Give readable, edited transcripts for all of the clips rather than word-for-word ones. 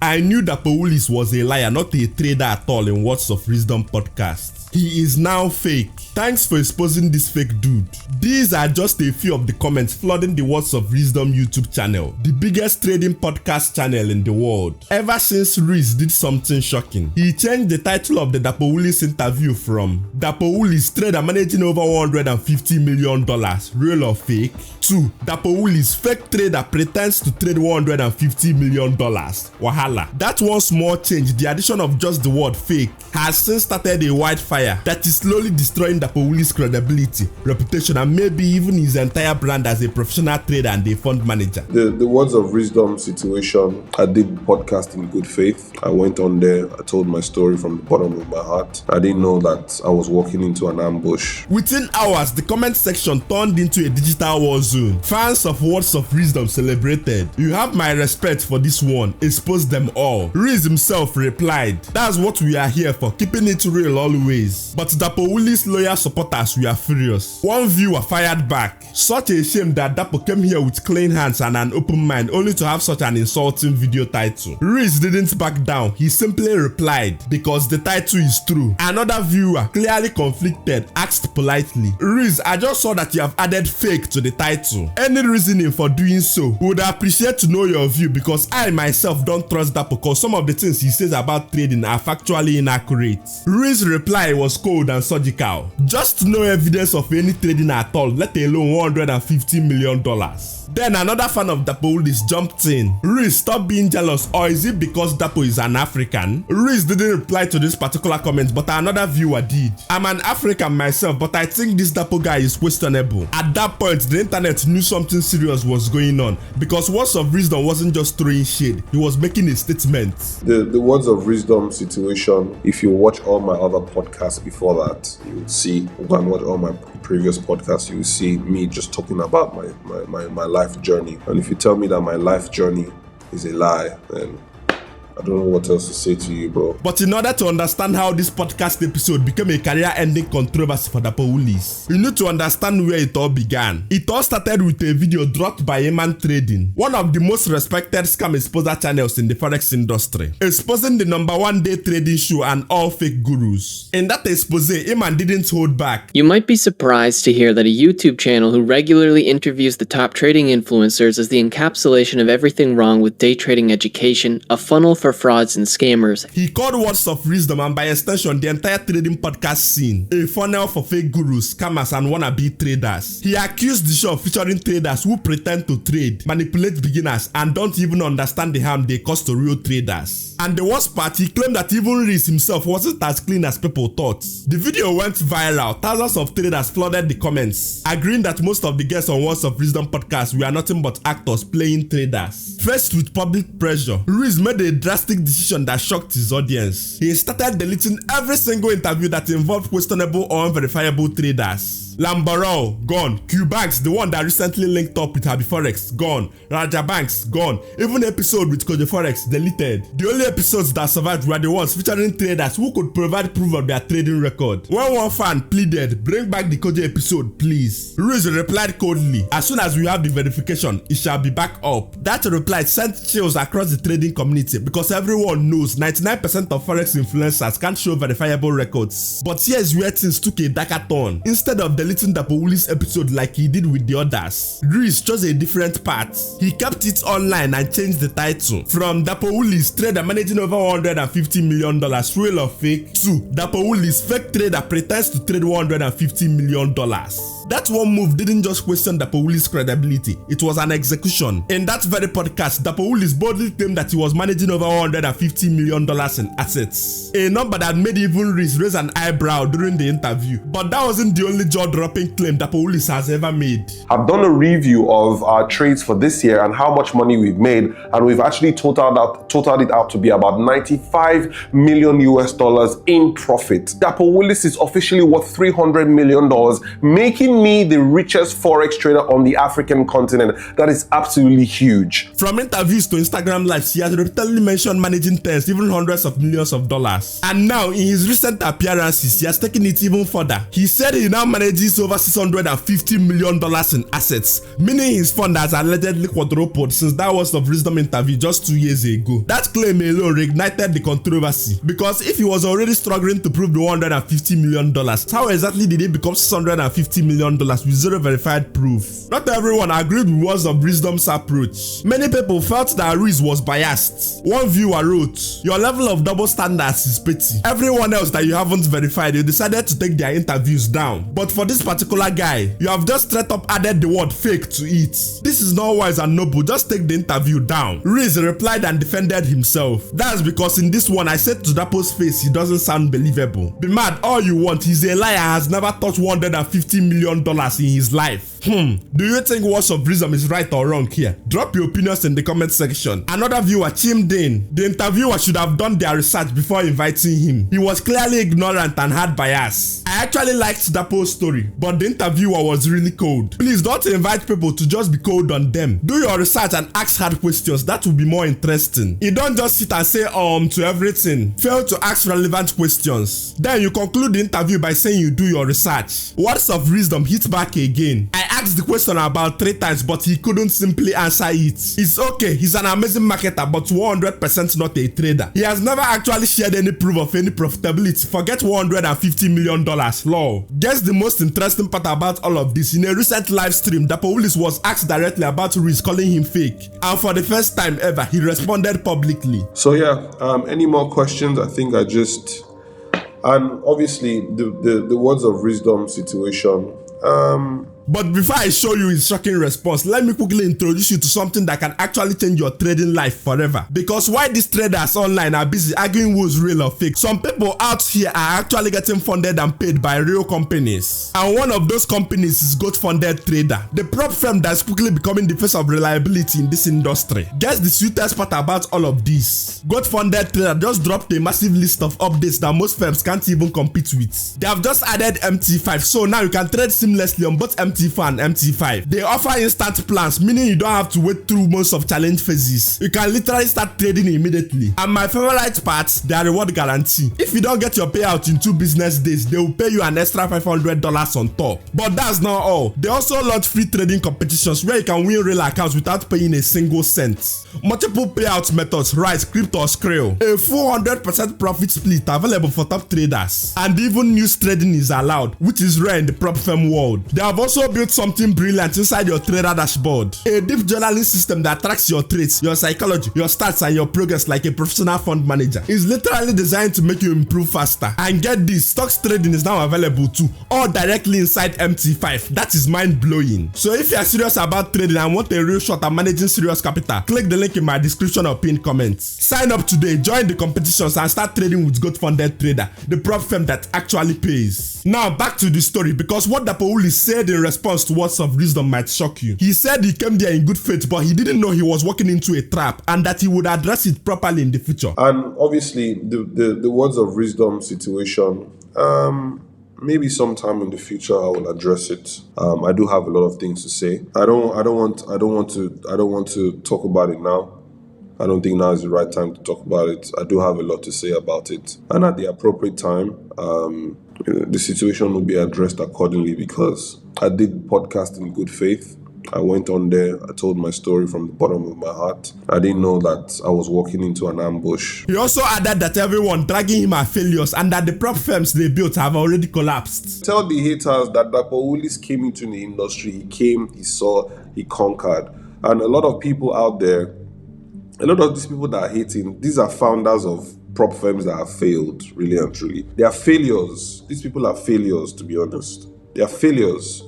I knew Dapo Willis was a liar, not a trader at all in Words of Rizdom Podcast. He is now fake. Thanks for exposing this fake dude. These are just a few of the comments flooding the Words of Rizdom YouTube channel, the biggest trading podcast channel in the world. Ever since Riz did something shocking, he changed the title of the Dapo Willis interview from Dapo Willis trader managing over $150 million, real or fake, to Dapo Willis fake trader pretends to trade $150 million, wahala. That one small change, the addition of just the word fake, has since started a wildfire that is slowly destroying Dapo Willis' credibility, reputation, and maybe even his entire brand as a professional trader and a fund manager. The Words of Rizdom situation, I did podcast in good faith. I went on there, I told my story from the bottom of my heart. I didn't know that I was walking into an ambush. Within hours, the comment section turned into a digital war zone. Fans of Words of Rizdom celebrated. "You have my respect for this one, expose them all." Riz himself replied, "That's what we are here for, keeping it real always." But Dapo Willis' loyal supporters were furious. One viewer fired back, "Such a shame that Dapo came here with clean hands and an open mind only to have such an insulting video title." Riz didn't back down, he simply replied, "Because the title is true." Another viewer, clearly conflicted, asked politely, "Riz, I just saw that you have added fake to the title. Any reasoning for doing so? Would appreciate to know your view, because I myself don't trust Dapo because some of the things he says about trading are factually inaccurate." Riz's reply was cold and surgical. "Just no evidence of any trading at all, let alone $150 million. Then another fan of Dapo Willis jumped in. "Riz, stop being jealous, or is it because Dapo is an African?" Riz didn't reply to this particular comment, but another viewer did. "I'm an African myself, but I think this Dapo guy is questionable." At that point, the internet knew something serious was going on, because Words of Rizdom wasn't just throwing shade, he was making a statement. The Words of Rizdom situation, if you watch all my other podcasts before that, you will see, go and watch all my previous podcasts, you will see me just talking about my life journey. And if you tell me that my life journey is a lie, then I don't know what else to say to you, bro. But in order to understand how this podcast episode became a career-ending controversy for Dapo Willis, you need to understand where it all began. It all started with a video dropped by Eman Trading, one of the most respected scam exposure channels in the Forex industry, exposing the #1 day trading show and all fake gurus. In that expose, Eman didn't hold back. You might be surprised to hear that a YouTube channel who regularly interviews the top trading influencers is the encapsulation of everything wrong with day trading education, a funnel for frauds and scammers. He called Words of Rizdom, and by extension the entire trading podcast scene, a funnel for fake gurus, scammers, and wannabe traders. He accused the show of featuring traders who pretend to trade, manipulate beginners, and don't even understand the harm they cause to real traders. And the worst part, he claimed that even Riz himself wasn't as clean as people thought. The video went viral. Thousands of traders flooded the comments, agreeing that most of the guests on Words of Rizdom podcast were nothing but actors playing traders. Faced with public pressure, Riz made a drastic decision that shocked his audience. He started deleting every single interview that involved questionable or unverifiable traders. Lambarol, gone. Q Banks, the one that recently linked up with Happy Forex, gone. Raja Banks, gone. Even episode with Koje Forex, deleted. The only episodes that survived were the ones featuring traders who could provide proof of their trading record. When one fan pleaded, "Bring back the Koje episode, please," Riz replied coldly, "As soon as we have the verification, it shall be back up." That reply sent chills across the trading community, because everyone knows 99% of Forex influencers can't show verifiable records. But here's where things took a darker turn. Instead of deleting Dapo Willis' episode like he did with the others, Riz chose a different path. He kept it online and changed the title from Dapo Willis trader managing over $150 million, real or fake, to Dapo Willis fake trader pretends to trade $150 million. That one move didn't just question Dapo Willis' credibility, it was an execution. In that very podcast, Dapo Willis boldly claimed that he was managing over $150 million in assets, a number that made even Riz raise an eyebrow during the interview. But that wasn't the only jaw-dropping claim Dapo Willis has ever made. I've done a review of our trades for this year and how much money we've made, and we've actually totaled it out to be about $95 million in profit. Dapo Willis is officially worth $300 million, making making me the richest Forex trader on the African continent. That is absolutely huge. From interviews to Instagram lives, he has repeatedly mentioned managing tens, even hundreds of millions of dollars. And now, in his recent appearances, he has taken it even further. He said he now manages over $650 million in assets, meaning his fund has allegedly quadrupled since that Words of Rizdom interview just 2 years ago. That claim alone reignited the controversy, because if he was already struggling to prove the $150 million, how exactly did it become $650 million with zero verified proof? Not everyone agreed with Words of Rizdom's approach. Many people felt that Riz was biased. One viewer wrote, "Your level of double standards is petty. Everyone else that you haven't verified, you decided to take their interviews down. But for this particular guy, you have just straight up added the word fake to it. This is not wise and noble, just take the interview down." Riz replied and defended himself. "That's because in this one I said to Dapo's face he doesn't sound believable. Be mad all you want, he's a liar, has never touched $150 million in his life." Do you think Words of Rizdom is right or wrong here? Drop your opinions in the comment section. Another viewer chimed in. The interviewer should have done their research before inviting him. He was clearly ignorant and had bias. I actually liked Dapo's story, but the interviewer was really cold. Please don't invite people to just be cold on them. Do your research and ask hard questions. That will be more interesting. You don't just sit and say to everything. Fail to ask relevant questions. Then you conclude the interview by saying you do your research. Words of Rizdom hit back again. I asked the question about 3 times, but he couldn't simply answer it. It's okay, he's an amazing marketer, but 100% not a trader. He has never actually shared any proof of any profitability. Forget $150 million. Lol. Guess the most interesting part about all of this, in a recent live stream, Dapo Willis was asked directly about Riz calling him fake. And for the first time ever, he responded publicly. So yeah, any more questions? I think and obviously the Words of Rizdom situation. But before I show you his shocking response, let me quickly introduce you to something that can actually change your trading life forever. Because while these traders online are busy arguing who's real or fake, some people out here are actually getting funded and paid by real companies. And one of those companies is Goat Funded Trader, the prop firm that's quickly becoming the face of reliability in this industry. Guess the sweetest part about all of this. Goat Funded Trader just dropped a massive list of updates that most firms can't even compete with. They have just added MT5, so now you can trade seamlessly on both MT4 and MT5. They offer instant plans, meaning you don't have to wait through months of challenge phases. You can literally start trading immediately. And my favorite part, their reward guarantee. If you don't get your payout in 2 business days, they will pay you an extra $500 on top. But that's not all. They also launch free trading competitions where you can win real accounts without paying a single cent. Multiple payout methods, Rise, Crypto, or Skrill. A full 100% profit split available for top traders. And even news trading is allowed, which is rare in the prop firm world. They have also built something brilliant inside your trader dashboard. A deep journaling system that tracks your trades, your psychology, your stats, and your progress like a professional fund manager. It's literally designed to make you improve faster. And get this, stocks trading is now available too, all directly inside MT5. That is mind-blowing. So if you are serious about trading and want a real shot at managing serious capital, click the link in my description or pinned comments. Sign up today, join the competitions, and start trading with Goat Funded Trader, the prop firm that actually pays. Now back to the story, because what Dapo Willis said in response to Words of Rizdom might shock you. He said he came there in good faith, but he didn't know he was walking into a trap and that he would address it properly in the future. And obviously the Words of Rizdom situation, maybe sometime in the future I will address it. I do have a lot of things to say. I don't want to talk about it now. I don't think now is the right time to talk about it. I do have a lot to say about it, and at the appropriate time, the situation will be addressed accordingly, because I did podcast in good faith. I went on there, I told my story from the bottom of my heart. I didn't know that I was walking into an ambush. He also added that everyone dragging him are failures and that the prop firms they built have already collapsed. Tell the haters that Dapo Willis came into the industry, he came, he saw, he conquered. And a lot of people out there, a lot of these people that are hating, these are founders of prop firms that have failed, really and truly. They are failures. These people are failures, to be honest. They are failures.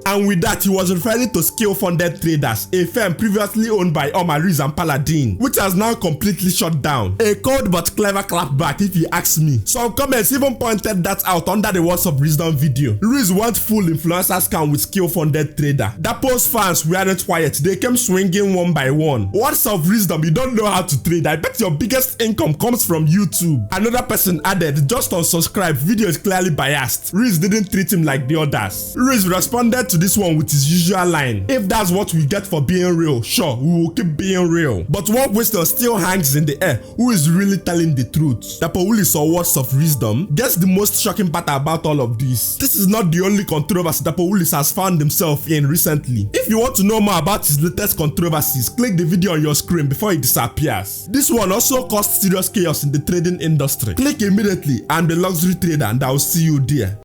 And with that, he was referring to skill-funded traders, a firm previously owned by Riz and Paladin, which has now completely shut down. A cold but clever clapback if you ask me. Some comments even pointed that out under the Words of Rizdom video. Riz went full influencer scam with skill-funded trader. Dapo's fans weren't quiet, they came swinging one by one. Words of Rizdom, you don't know how to trade. I bet your biggest income comes from YouTube. Another person added, just unsubscribe, video is clearly biased. Riz didn't treat him like the others. Riz responded to this one with his usual line. If that's what we get for being real, sure, we will keep being real. But one question still hangs in the air. Who is really telling the truth? Dapo Willis or Words of Rizdom? Guess the most shocking part about all of this. This is not the only controversy Dapo Willis has found himself in recently. If you want to know more about his latest controversies, click the video on your screen before it disappears. This one also caused serious chaos in the trading industry. Click immediately and be luxury trader, and I will see you there.